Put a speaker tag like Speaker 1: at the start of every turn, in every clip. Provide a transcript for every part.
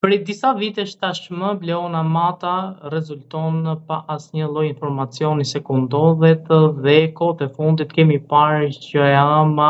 Speaker 1: Prej disa vitesh tashmë Bleona Mata rezulton pa asnjë lloj informacioni se ku ndodhet dhe kohët e fundit kemi parë që e ama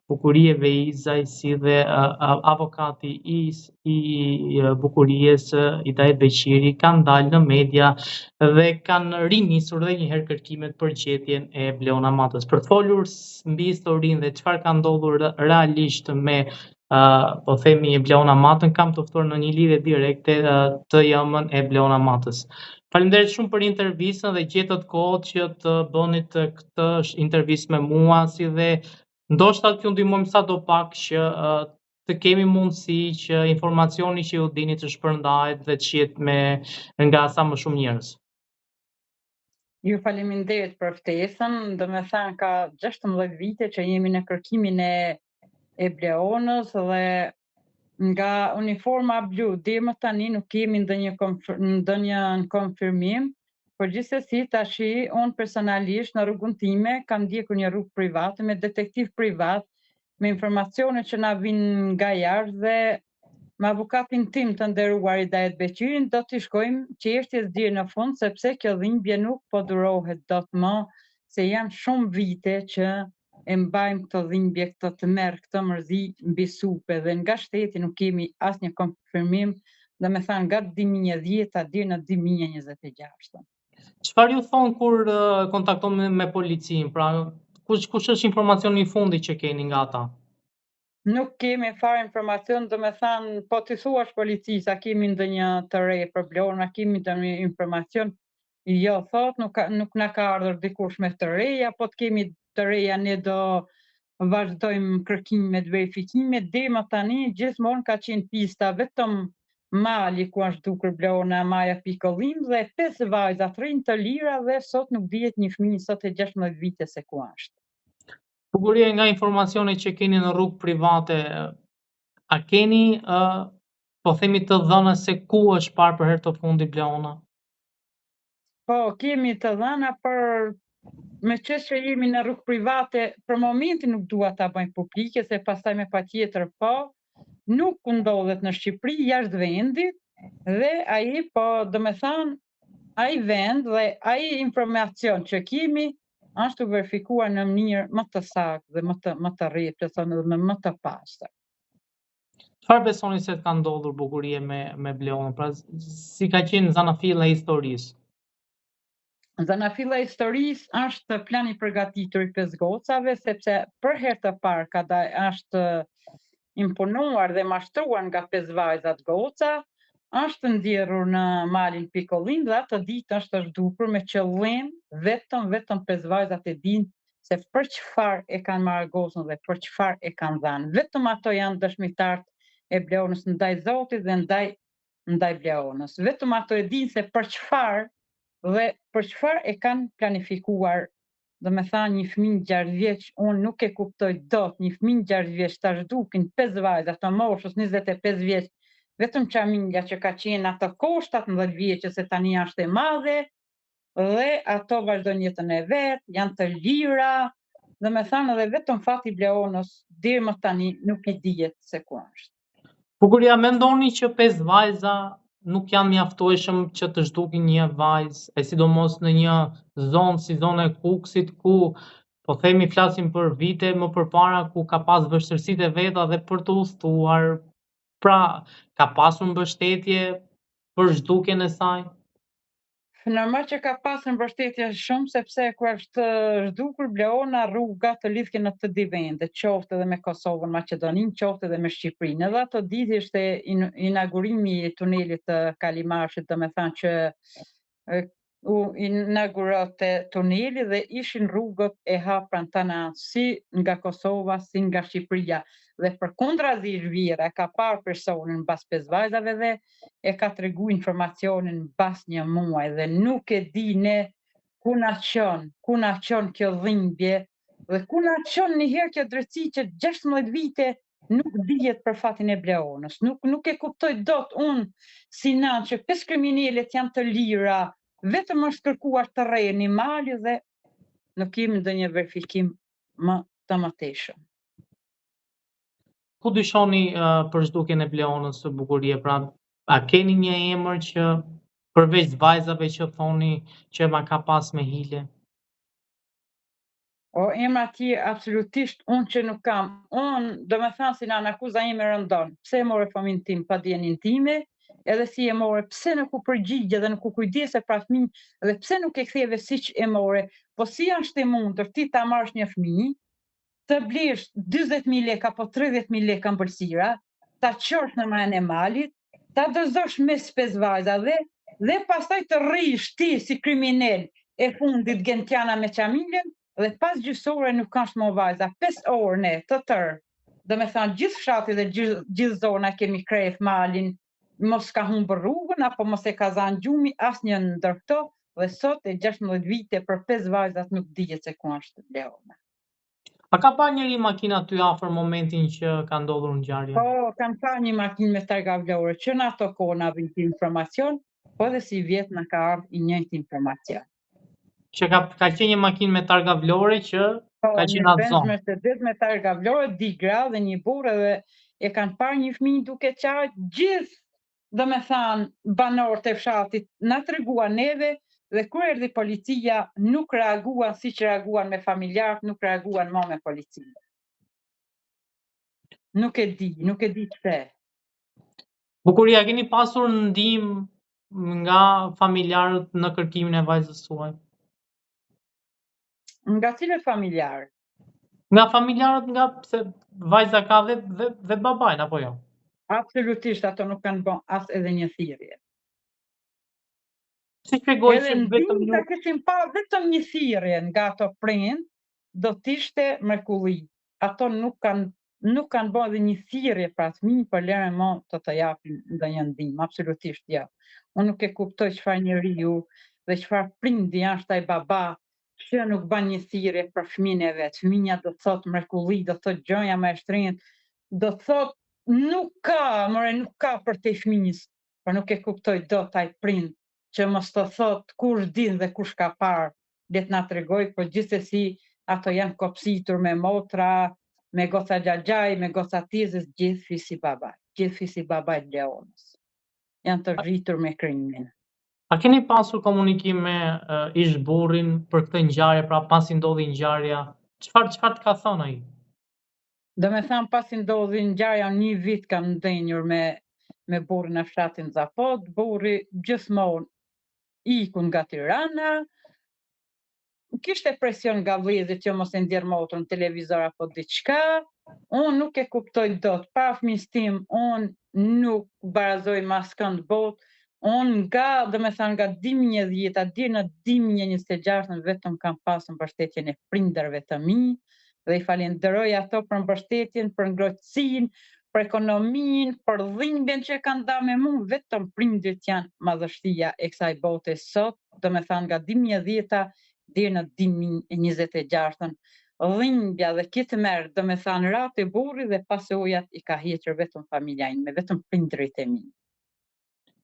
Speaker 1: Bukurie Veizaj si dhe avokati i Bukurisë Hidayet Beqiri kanë dalë në media dhe kanë rinisur edhe një herë kërkimet për gjetjen e Bleona Matës. Për të folur mbi historinë dhe çfarë ka ndodhur realisht me po themi Bleona Matën, kam të ftuar në një lidhje direkte të jamën e Bleona Matës. Faleminderit shumë për intervistën dhe gjetët kohë që të bënit këtë intervistë me mua, si dhe ndoshta t'ju ndihmojmë sadopak që të kemi mundësi që informacioni që ju dini të shpërndahet dhe të shihet nga sa më shumë njerëz.
Speaker 2: Ju faleminderit për ftesën, domethënë ka 16 vite që jemi në kërkimin e Bleonës dhe nga uniforma blu deri më tani nuk kemi ndonjë konfirmim, por gjithsesi tashi unë personalisht në rrugën time kam ndjekur një rrugë private me detektiv privat me informacione që na vinë nga jashtë dhe me avokatin tim të nderuar Hidayet Beqirin do t'i shkojmë çështjes deri në fund sepse kjo dhimbje nuk po durohet dot më, se janë shumë vite që e mbajmë këtë dhimbje, këtë tmerr, këtë mërzi mbi supe dhe nga shteti nuk kemi asnjë konfirmim, domethënë nga 2010 deri në 2026.
Speaker 1: Çfarë ju thon kur kontakton me policinë? Pra, kush është informacioni i fundit që keni nga ata?
Speaker 2: Nuk kemi fare informacion, domethënë po t'i thuash policisë a kemi ndonjë të re për Bleonën, a kemi ndonjë informacion, jo thot, nuk na ka ardhur dikush me të reja, po të kemi të reja ne do vazhdojmë kërkimet, verifikimet, deri më tani gjithmonë ka qenë pista vetëm mali ku është dukur Bleona, Maja Pikollim dhe 5 vajza të rinj të lira dhe sot nuk dihet një fëmijë sot e 16 vite se ku është.
Speaker 1: Bukurie, nga informacionet që keni në rrugë private, a keni po themi të dhëna se ku është parë për herë të fundit Bleona?
Speaker 2: Po, kemi të dhëna për me qesh që jemi në rrugë private, për momentin nuk dua ta bëjmë publike, se pastaj me patjetër po, nuk ndodhet në Shqipëri, jashtë vendit, dhe ai po, domethënë, ai vend dhe ai informacion që kemi është verifikuar në mënyrë më të saktë dhe më të rrjetë, dhe më të pastër.
Speaker 1: Çfarë besoni se ka ndodhur Bukurie me Bleonën? Pra, si ka qenë zanafilla e historisë?
Speaker 2: Zanafilla e historisë është plani përgatitur i 5 gocave, sepse për herë të parë është imponuar dhe mashtruar nga 5 vajzat goca, është ndjerrur në malin Pikollim dhe atë ditë është zhdukur me qëllim vetëm 5 vajzat e dinë se për çfarë e kanë marrë gocën dhe për çfarë e kanë dhënë. Vetëm ato janë dëshmitarët e Bleonës ndaj Zotit dhe ndaj Bleonës. Vetëm ato e dinë se për çfarë dhe për çfarë e kanë planifikuar. Domethënë një fëmijë 6 vjeç, unë nuk e kuptoj dot, një fëmijë 6 vjeç ta zhdukin 5 vajza të moshës 25 vjeç, vetëm familja që ka qenë ato kohë 17 vjeçë se tani është e madhe dhe ato vazhdojnë jetën e vet, janë të lira, domethënë edhe vetëm fati Bleonës deri më tani nuk i dihet se ku është.
Speaker 1: Bukuria, mendoni që 5 vajza nuk janë mjaftueshëm që të zhdukin një vajzë, e sidomos në një zonë si zona e Kukësit, ku po themi flasim për vite më përpara ku ka pas vështirësitë e veta dhe për të udhëtuar, pra ka pasur mbështetje për zhdukjen e saj?
Speaker 2: Normal që ka pasur mbështetje shumë sepse kur është zhdukur Bleona rruga të lidhje në të dy vende, qoftë edhe me Kosovën, Maqedoninë, qoftë edhe me Shqipërinë. Edhe ato ditë ishte inaugurimi i tunelit të Kalimashit, domethënë që u inaugurote tuneli dhe ishin rrugët e hapura tana si nga Kosova si nga Shqipëria. Dhe përkundrazi Zhvira ka parë personin mbas 5 vajzave dhe e ka tregu informacionin mbas një muaj dhe nuk e di ne ku na qon kjo dhimbje dhe ku na qon një herë kjo drejtësi që 16 vite nuk dihet për fatin e Bleonës. Nuk e kuptoj dot unë si nan që 5 kriminalet janë të lira, vetëm është kërkuar të rreni mali dhe nuk kemi ndonjë verifikim më të mëtejshëm.
Speaker 1: Ku dyshoni për zhdukjen e Bleonës, Bukurie? Pra, A keni një emër që përveç vajzave që thoni që ma ka pas me hile?
Speaker 2: O emra ti absolutisht unë që nuk kam. Unë do me thanë si në akuza ime rëndon. Pse e more fëmin tim pa djenin time, edhe si e more, pse nuk u përgjigje dhe nuk u kujdese pra fëmin, edhe pse nuk e ktheve si që e more, po si është e mundër ti ta marrësh një fëmijë, të blesh 20.000 lek apo 30.000 lek ambëlsira, ta qosh në majën e malit, ta dëzosh mes 5 vajza dhe pastaj të rrish ti si kriminel e fundit gentjana me qamiljen, dhe pas gjysore nuk kanë shmo vajza, 5 orë ne, të tërë. Do me thanë, gjithë fshati dhe gjithë zona kemi krejt malin, mos ka humbë rrugën, apo mos e ka zanë gjumi, as një ndër këto, dhe sot e 16 vite për 5 vajzat nuk dihet se ku është Leona.
Speaker 1: A ka pa njëri makina ty afër momentin që ka ndodhur ngjarja?
Speaker 2: Po, kam pa një makinë me targa vlore, që në ato kohë na vjen informacion, po dhe si vjet na ka ardhur i njëjtë informacion.
Speaker 1: Që ka qenë një makinë me targa vlore që
Speaker 2: Po,
Speaker 1: ka
Speaker 2: një
Speaker 1: qenë atë
Speaker 2: Benz
Speaker 1: zonë.
Speaker 2: Mercedes me targa vlore, di gra dhe një burrë dhe e kanë parë një fëmijë duke qajt, gjithë, do me thanë, banorët e fshatit na treguan neve dhe kur erdhi policia nuk reaguan si që reaguan me familjarët, nuk reaguan më me policinë. Nuk e di pse.
Speaker 1: Bukuria, keni pasur ndihmë nga familjarët në kërkimin e vajzës suaj?
Speaker 2: Nga cilët familjarë?
Speaker 1: Nga familjarët, nga pse vajza ka dhe babajn apo jo?
Speaker 2: Absolutisht ato nuk kanë bën as edhe një thirrje.
Speaker 1: Si shpjegoj
Speaker 2: Edhe
Speaker 1: që
Speaker 2: në
Speaker 1: vetëm
Speaker 2: tim
Speaker 1: ju
Speaker 2: ta kishim parë vetëm një thirrje nga ato prind, do t'ishte mrekulli. Ato nuk kanë bën edhe një thirrje pra fëmijë për lere më të japin ndonjë ndihmë, absolutisht jo. Unë nuk e kuptoj çfarë njeriu dhe çfarë prindi është ai baba që nuk bën një thirrje për fëmijën e vet. Fëmia do të thotë mrekulli, do të thotë gjonja më e shtrenjtë, do të thotë nuk ka për te fëmijës, por nuk e kuptoj dot ai prind që mos të thot kush din dhe kush ka parë, le t'na tregoj, por gjithsesi ato janë kopsitur me motra, me goca xhaxhaj, me goca tizës, gjithë fisi babaj Leonës. Janë të rritur me krimin.
Speaker 1: A keni pasur komunikim me ish burrin për këtë ngjarje, pra pasi ndodhi ngjarja? Çfarë të ka thënë ai?
Speaker 2: Do me thamë pasi ndodhi ngjarja, një vit kam ndenjur me burrin e fshatin Zapot, burri gjithmonë ikun nga Tirana, kishte presion nga vëllezërit që mos e nxjerr motrën televizor apo diçka. Unë nuk e kuptoj dot. Pa fëmijës tim, unë nuk barazoj me askënd botë. Unë nga 2010 deri në 2026 vetëm kam pasur mbështetjen e prindërve të mi dhe i falenderoj ato për mbështetjen, për ngrohtësinë, për ekonominë, për dhimbjen që kanë dhënë me mua, vetëm prindërit janë madhështia e kësaj bote sot, nga 2010 deri në 2026. Dhimbja dhe kitë merë, ratë e burri dhe pasojat i ka hequr vetëm familja ime, vetëm prindërit e mi.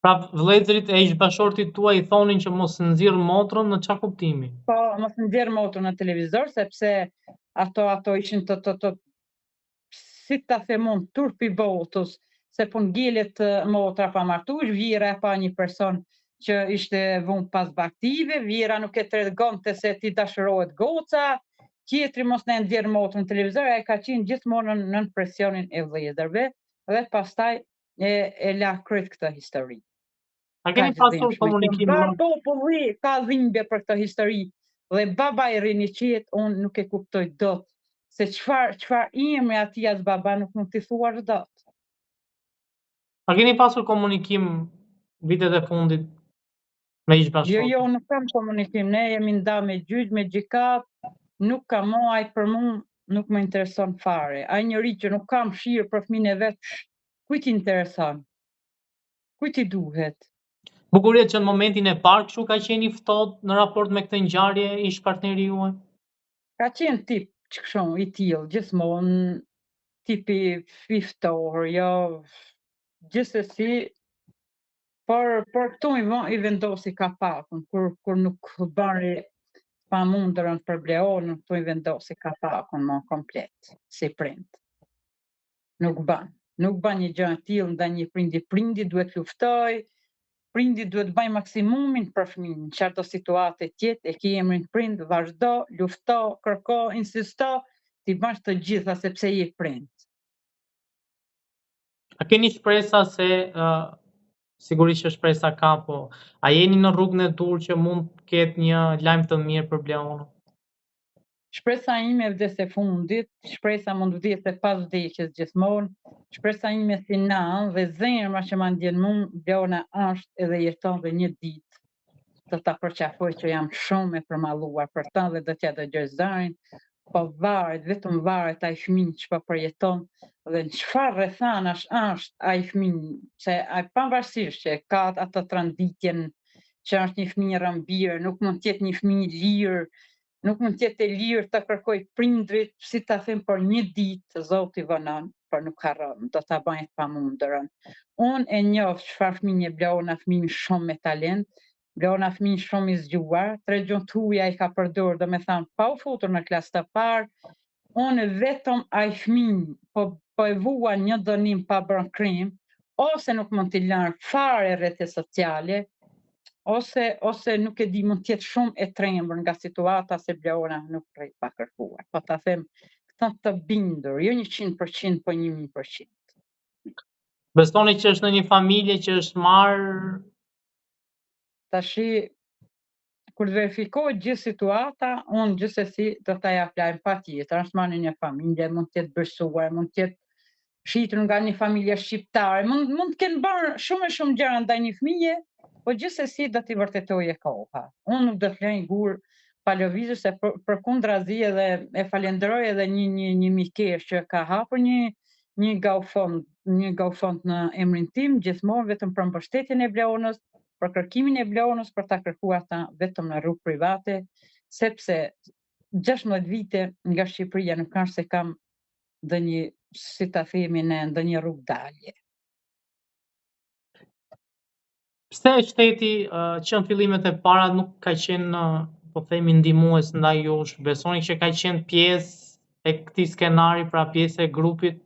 Speaker 1: Pra vëllezërit e ish bashortit tuaj i thonin që mos nxirr motrën në çfarë kuptimi?
Speaker 2: Po, mos nxjerr motrën në televizor sepse ato ishin të si ta themon turpi botës, se po ngjelet motra pa martuar, vjera pa një person që ishte vënë pas baktive, vjera nuk e tregonte se ti dashurohet goca, tjetri mos ne nxjerr motrën në televizor, ai ka qenë gjithmonë nën presionin e vëllezërve dhe pastaj e la krejt këtë histori.
Speaker 1: A keni pasur komunikim
Speaker 2: me populli ka dhimbje për këtë histori dhe baba i rini qet, unë nuk e kuptoj dot se çfarë emri atij as baba nuk mund t'i thuash dot.
Speaker 1: A keni pasur komunikim vitet e fundit me ish bashortin?
Speaker 2: Jo, nuk kam komunikim, ne jemi nda me gjyq, me gjykat, nuk ka ai për mua nuk më intereson fare. Ai njeri që nuk kam shirë për fëmin e vet, kujt i intereson? Kujt i duhet?
Speaker 1: Bukuria që në momentin e parë kështu ka qenë i ftohtë në raport me këtë ngjarje ish partneri juaj?
Speaker 2: Ka qenë tip që kështu i tillë, gjithmonë tipi i ftohtë, jo gjithsesi, por këtu i vendosi kapakun, kur nuk bëri pamundërën për Bleonën, këtu i vendosi kapakun më komplet, si prind. Nuk ban. nuk bën një gjë të tillë ndaj një prindi. Prindi duhet luftoj, prindi duhet bëj maksimumin për fëmijën. Në çfarëdo situate tjetë, e ke emrin prind, vazhdo, lufto, kërko, insisto, ti bësh të gjitha sepse je prind.
Speaker 1: A keni shpresa se sigurisht që shpresa ka, po a jeni në rrugën e dur që mund të ketë një lajm të mirë për Bleonën?
Speaker 2: Shpresa ime vdes e fundit, shpresa mund vdes e pas vdekjes gjithmonë, shpresa ime final dhe zemra që ma ndjen mua, Bleona është edhe jeton dhe një ditë do ta përqafoj që jam shumë e përmalluar për ta dhe do t'ja dëgjoj zërin, po varet, vetëm varet ai fëmijë që po përjeton dhe në çfarë rrethanash është ai fëmijë, se ai pavarësisht që ka atë tranditjen që është një fëmijë rrambir, nuk mund të jetë një fëmijë lirë, nuk mund të jetë e lirë të kërkoj prindrit, si ta them, për një ditë, Zoti vënon, por nuk harron, do ta bëj të pamundërën. Unë e njoh çfarë fëmijë e Bleona, fëmijë shumë me talent, Bleona fëmijë shumë i zgjuar, 3 gjuhë të huaja i ka përdorur, domethënë pa u futur në klasë të parë. Unë vetëm ai fëmijë po e vua një dënim pa bërë krim, ose nuk mund t'i lënë fare rrjetet sociale, ose nuk e di, mund të jetë shumë e trembur nga situata se Bleona nuk rrit pa kërkuar. Po ta them këtë të bindur, jo 100%, po 1000%.
Speaker 1: Besoni që është në një familje që është marrë?
Speaker 2: Tashi, kur verifikohet gjithë situata, unë gjithsesi do ta jap lajm patjetër. Është marrë në një familje, mund të jetë bërsuar, mund të jetë shitur nga një familje shqiptare, mund të kenë bërë shumë gjëra ndaj një fëmije, po gjithsesi do t'i vërtetojë koha. Unë nuk do të lëj gur pa lëvizur, se përkundrazi edhe e falenderoj edhe një mikesh që ka hapur një GoFund në emrin tim, gjithmonë vetëm për mbështetjen e Bleonës, për kërkimin e Bleonës, për ta kërkuar ata vetëm në rrugë private, sepse 16 vite nga Shqipëria nuk kanë se kam ndonjë, si ta themi ne, ndonjë rrugë dalje.
Speaker 1: Pse shteti që në fillimet e para nuk ka qenë, po themi, ndihmues ndaj jush? Besoni që ka qenë pjesë e këtij skenari, pra pjesë e grupit?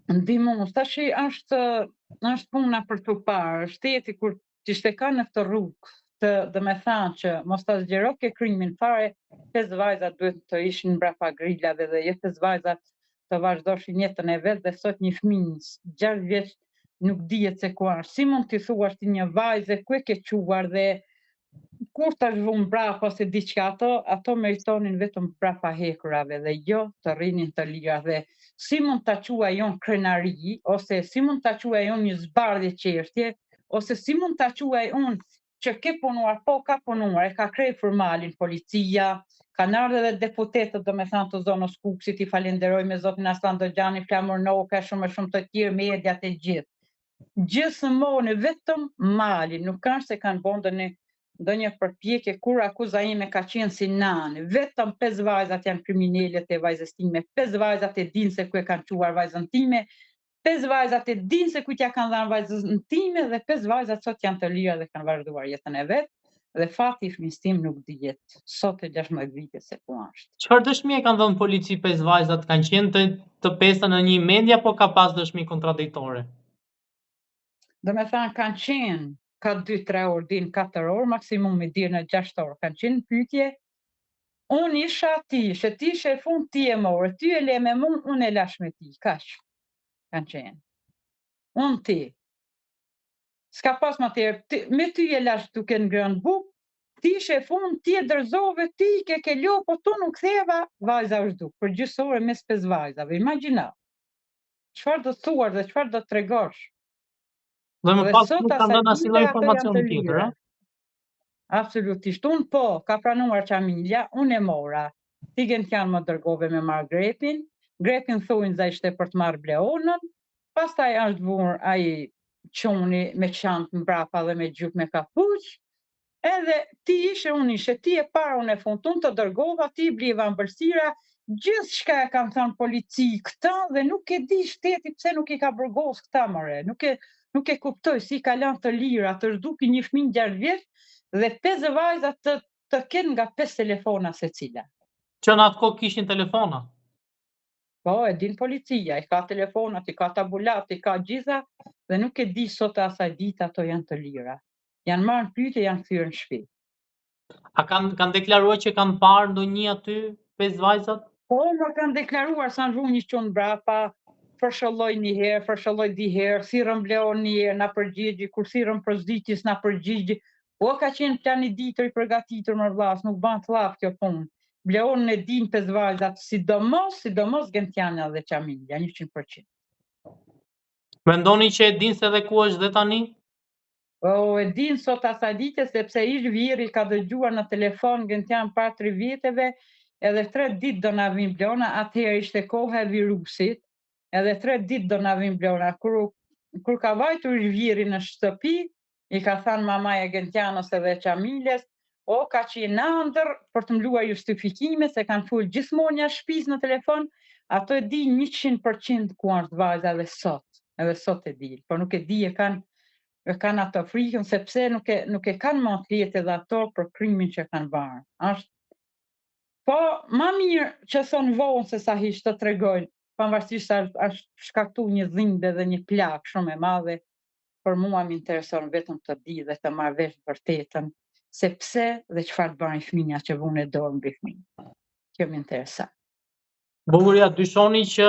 Speaker 2: Ndihmues, tashi është puna për tu parë. Shteti kur t'ishte ka në këtë rrugë dhe me thanë që mos ta zgjeroke krimin fare, 5 vajzat duhet të ishin mbrapa grilave dhe jo 5 vajzat të vazhdoshin jetën e vet, dhe sot një fëmijë 6 vjeç nuk dihet se ku është. Si mund t'i thuash ti një vajze ku e ke quar dhe kur ta zhvon mbrapa ose diçka, ato meritonin vetëm mbrapa hekurave dhe jo të rrinin të lira. Dhe si mund ta quaj jon krenari, ose si mund ta quaj jon një zbardhje çështje, ose si mund ta quaj unë që ke punuar, po ka punuar, e ka kryer formalin policia, kanë ardhur edhe deputetët, domethënë të zonës Kukësit, i falenderoj me zotin Aslan Dogjani, Flamur Noka, shumë të tjerë, mediat e gjithë. Gjithmonë vetëm malin, nuk kanë se kanë bën ndonjë përpjekje, kur akuza ime ka qenë si nane, vetëm 5 vajzat janë kriminele te vajzës time, 5 vajzat e dinë se ku e kanë quar vajzën time, 5 vajzat e dinë se kujt ja kanë dhënë vajzën time, dhe 5 vajzat sot janë të lira dhe kanë vazhduar jetën e vet, dhe fati i fëmijës tim nuk dihet sot e 16 vite se ku është.
Speaker 1: Çfarë dëshmi e kanë dhënë polici 5 vajzat? Kanë qenë të pesta në një media, apo ka pas dëshmi kontradiktore?
Speaker 2: Domethënë kanë qenë ka 2-3 orë, din 4 orë, maksimumi dirë në 6 orë, kanë qenë pyetje. Unë isha ti, që ti ishe fund, ti e morë, ty e le me mund, unë e lash me ti, kaq. Kanë qenë. Unë ti. S'ka pas më tjerë, me ty e lash duke ngrënë buk, ti ishe fund, ti e dërzove, ti ke lo, po tu nuk theva, vajza është duk, për gjysore mes 5 vajzave, imagjino. Çfarë do të thuar dhe çfarë do të tregosh?
Speaker 1: Dhe më pas nuk kanë dhënë asnjë lloj informacioni tjetër, a?
Speaker 2: Absolutisht. Unë po, ka pranuar Qamilja, unë e mora. Tigen t'janë më dërgove me marrë grepin, grepin thujnë za ishte për të marrë Bleonën, pastaj është vurë ai quni me çantë mbrapa dhe me gjuk me kapuç, edhe ti ishe, unë ishe, ti e para, unë e fund, unë të dërgova, ti blieva mbëlsira, gjithë shka e kam thënë polici këta, dhe nuk e di shteti pse nuk i ka burgos këta, mëre, nuk e kuptoj si ka lanë të lira, të zhduki një fëmijë 6 vjeç dhe 5 vajzat të kenë nga 5 telefona secila.
Speaker 1: Që në atë kohë kishin telefona?
Speaker 2: Po, e din policia, i ka telefonat, i ka tabulat, i ka gjitha, dhe nuk e di sot e asaj dita ato janë të lira. Janë marrë në pyetje, janë kthyer në shtëpi.
Speaker 1: A kanë deklaruar që kanë parë ndonjë aty 5 vajzat?
Speaker 2: Po, më kanë deklaruar sa në rrugë një qënë brapa, përshëlloj një herë, përshëlloj di herë, thirrën Bleon një herë, na përgjigji, kur thirrën Prozditis na përgjigji. O ka qenë plani ditër i përgatitur më vllas, nuk ban të llaf kjo punë. Bleon e din 5 vajzat, sidomos Gentiana dhe Çamilja, 100%.
Speaker 1: Mendoni që e din se dhe ku është dhe tani?
Speaker 2: O, e din sot asaj dite, sepse ish viri ka dëgjuar në telefon Gentian par 3 vjeteve, edhe 3 ditë do na vin Bleona, atëherë ishte koha e virusit, edhe 3 ditë do na vin Bleona. Kur ka vajtur ish viri në shtëpi, i ka thënë mamaja Gentianos edhe Çamiljes, o ka qenë ëndër për të mbluar justifikime se kanë ful gjithmonë jashtë shtëpisë në telefon, ato e di 100% ku është vajza edhe sot e di, por nuk e di e kanë ato frikën sepse nuk e kanë më atletë edhe ato për krimin që kanë bërë. Po, ma mirë që thonë vonë se sa hiç të tregojnë, pavarësisht se është shkaktuar një dhimbje dhe një plagë shumë e madhe, por mua më intereson vetëm të di dhe të marr vesh vërtetën, sepse dhe çfarë bëjnë fëmijët që vunë dorë mbi fëmijë. Kjo më intereson.
Speaker 1: Bukuria, dyshoni që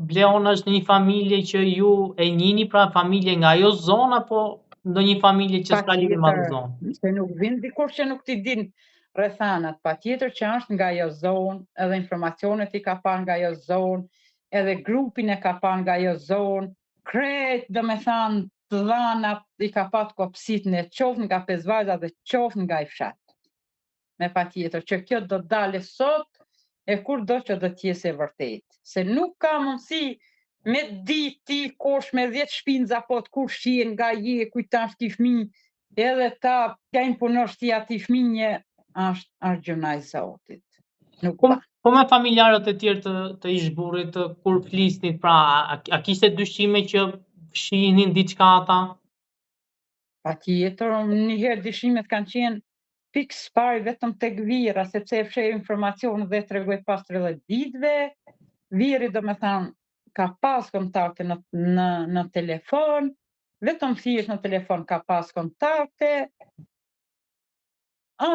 Speaker 1: Bleona është një familje që ju e njihni, pra familje nga ajo zonë apo ndonjë familje që s'ka lidhje me atë zonë?
Speaker 2: Se nuk vin dikush që nuk t'i din rrethanat, patjetër që është nga ajo zonë, edhe informacionet i ka parë nga ajo zonë, edhe grupin e ka parë nga ajo zonë, krejt domethënë të dhanat i ka pat kopsit në qoftë nga 5 vajza dhe qoftë nga i fshat. Me patjetër që kjo do dalë sot e kur do që do t'jesë e vërtet. Se nuk ka mundësi me ti kosh me 10 shpinza po të kush qien nga je kujtash ti fëmijë, edhe ta t'ja imponosh ti ati fëmijë, është gjëna e Zotit. Nuk ba.
Speaker 1: Po me familjarët e tjerë të ish burrit kur flisnit, pra a kishte dyshime që fshihnin diçka ata?
Speaker 2: Patjetër, njëherë dyshimet kanë qenë fiks pari vetëm tek vira, sepse e fshej informacion dhe tregoj pas 30 ditëve, viri domethënë ka pas kontakte në telefon, vetëm thjesht në telefon ka pas kontakte,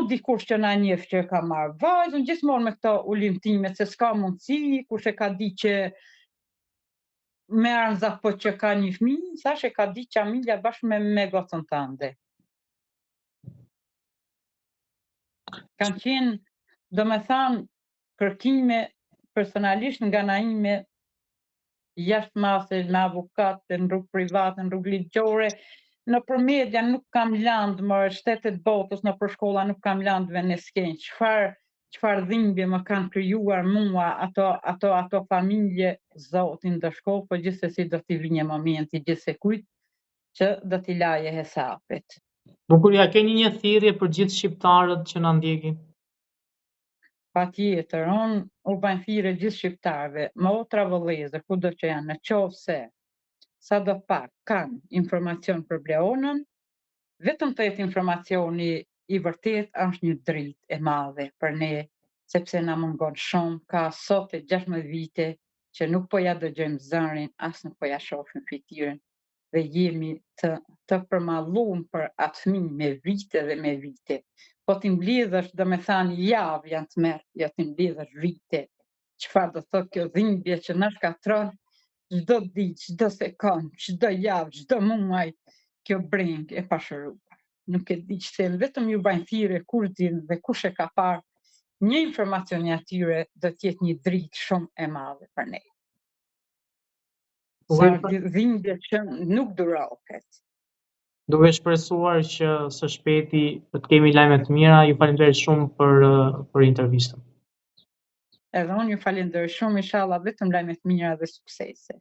Speaker 2: dikush që na njeh që ka marrë vajzën, gjithmonë me këto ulimtime se s'ka mundësi, kush e ka di që me arza po që ka një fëmijë, thash e ka di Çamilja bashkë me gocën tënde. Kanë qenë, domethënë, kërkime personalisht nga ana ime jashtë mase, me avokat, në rrugë private, në rrugë ligjore, nëpër media nuk kam lëndë më shtetet botës, nëpër shkolla nuk kam lëndë në skenj. Çfarë dhimbje më kanë krijuar mua ato familje, Zotin do shkoll, po gjithsesi do t'i vinë momenti gjithsekujt që do t'i laje hesapet.
Speaker 1: Bukuria, keni një thirrje për gjithë shqiptarët që na ndjekin?
Speaker 2: Patjetër, unë u bën thirrje gjithë shqiptarëve, motra vëllezër, kudo që janë, në qoftë se sadopak kanë informacion për Bleonën, vetëm të jetë informacioni i vërtet është një dritë e madhe për ne, sepse na mungon shumë, ka sot e 16 vite që nuk po ja dëgjojmë zërin, as nuk po ja shohim fytyrën, dhe jemi të përmalluar për atë fëmijë me vite dhe me vite. Po t'i mbledhësh, domethënë javë janë të merr, jo t'i mbledhësh vite. Çfarë do thotë kjo dhimbje që na shkatron çdo ditë, çdo sekond, çdo javë, çdo muaj, kjo brengë e pashëruar. Nuk e di ç'se, vetëm ju bajnë thirrje kur din dhe kush e ka parë një informacion i atyre do t'jetë një dritë shumë e madhe për ne. Sa dhimbje që nuk durohet.
Speaker 1: Duke shpresuar që së shpejti të kemi lajme të mira, ju falenderoj shumë për intervistën.
Speaker 2: Edhe unë ju falenderoj shumë, inshallah vetëm lajme të mira dhe suksese.